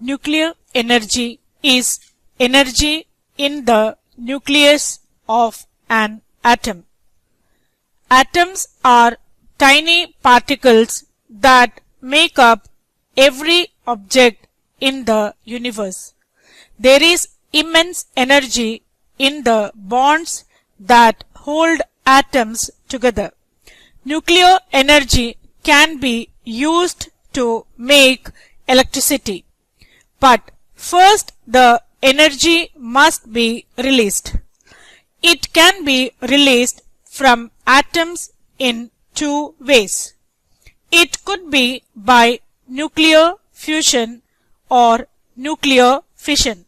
Nuclear energy is energy in the nucleus of an atom. Atoms are tiny particles that make up every object in the universe. There is immense energy in the bonds that hold atoms together. Nuclear energy can be used to make electricity. But first the energy must be released. It can be released from atoms in two ways. It could be by nuclear fusion or nuclear fission.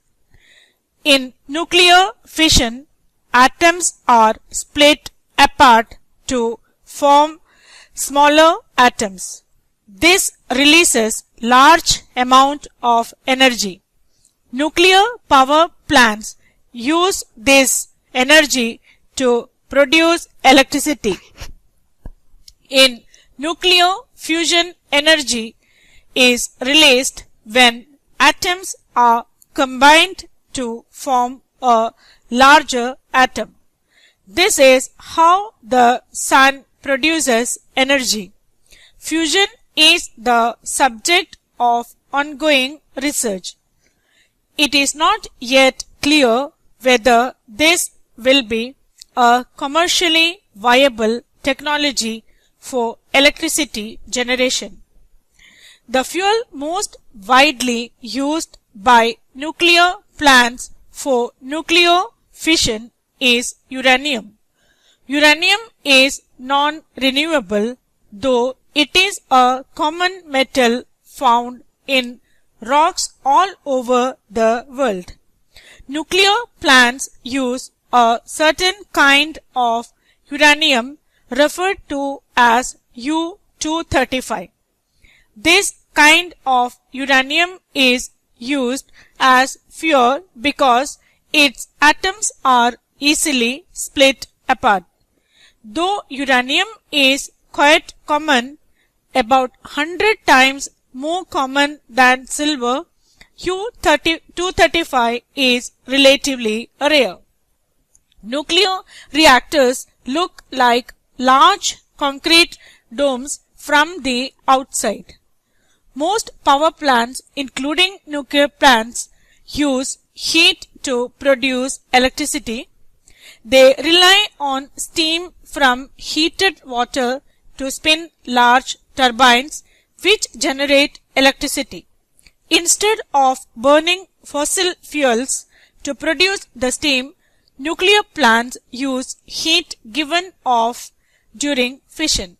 In nuclear fission, atoms are split apart to form smaller atoms. This releases large amount of energy. Nuclear power plants use this energy to produce electricity. In nuclear fusion, energy is released when atoms are combined to form a larger atom. This is how the sun produces energy. Fusion is the subject of ongoing research. It is not yet clear whether this will be a commercially viable technology for electricity generation. The fuel most widely used by nuclear plants for nuclear fission is uranium. Uranium is non-renewable, though it is a common metal found in rocks all over the world. Nuclear plants use a certain kind of uranium referred to as U-235. This kind of uranium is used as fuel because its atoms are easily split apart. Though uranium is quite common, about 100 times more common than silver, U-235 is relatively rare. Nuclear reactors look like large concrete domes from the outside. Most power plants, including nuclear plants, use heat to produce electricity. They rely on steam from heated water to spin large turbines which generate electricity. Instead of burning fossil fuels to produce the steam, nuclear plants use heat given off during fission.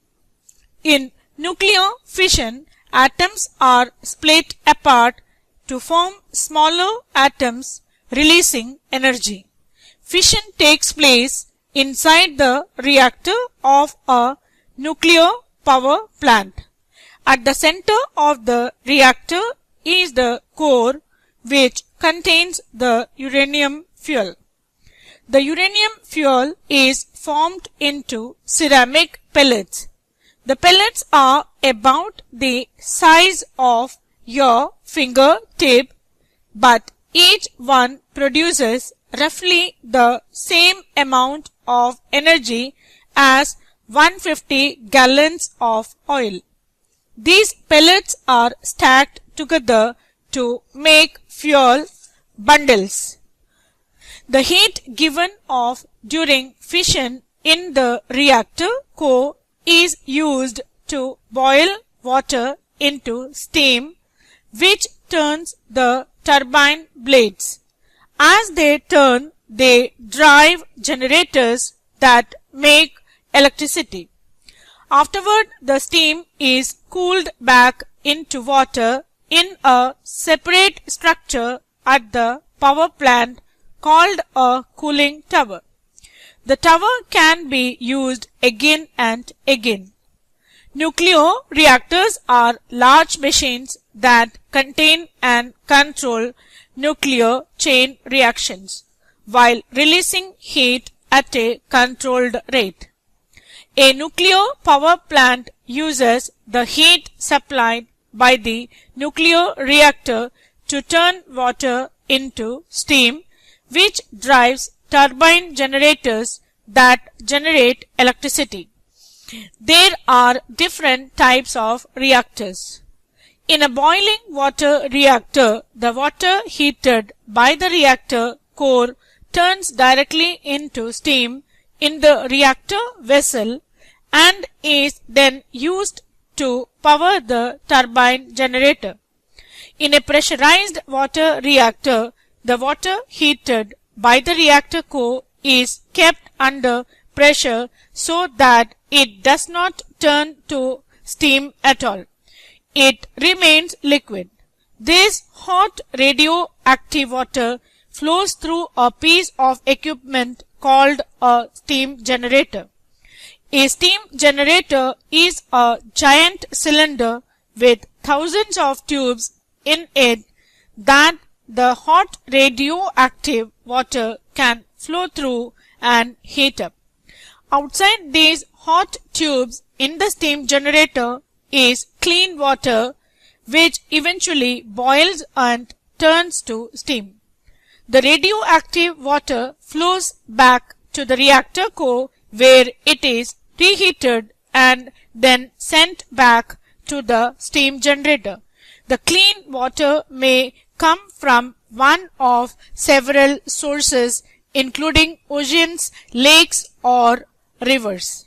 In nuclear fission, atoms are split apart to form smaller atoms, releasing energy. Fission takes place inside the reactor of a nuclear power plant. At the center of the reactor is the core, which contains the uranium fuel. The uranium fuel is formed into ceramic pellets. The pellets are about the size of your fingertip, but each one produces roughly the same amount of energy as 150 gallons of oil. These pellets are stacked together to make fuel bundles. The heat given off during fission in the reactor core is used to boil water into steam, which turns the turbine blades. As they turn, they drive generators that make electricity. Afterward, the steam is cooled back into water in a separate structure at the power plant called a cooling tower. The tower can be used again and again. Nucleoreactors are large machines that contain and control nuclear chain reactions while releasing heat at a controlled rate. A nuclear power plant uses the heat supplied by the nuclear reactor to turn water into steam, which drives turbine generators that generate electricity. There are different types of reactors. In a boiling water reactor, the water heated by the reactor core turns directly into steam in the reactor vessel and is then used to power the turbine generator. In a pressurized water reactor, the water heated by the reactor core is kept under pressure so that it does not turn to steam at all. It remains liquid. This hot radioactive water flows through a piece of equipment called a steam generator. A steam generator is a giant cylinder with thousands of tubes in it that the hot radioactive water can flow through and heat up. Outside these hot tubes in the steam generator is clean water, which eventually boils and turns to steam. The radioactive water flows back to the reactor core where it is reheated and then sent back to the steam generator. The clean water may come from one of several sources, including oceans, lakes, or rivers.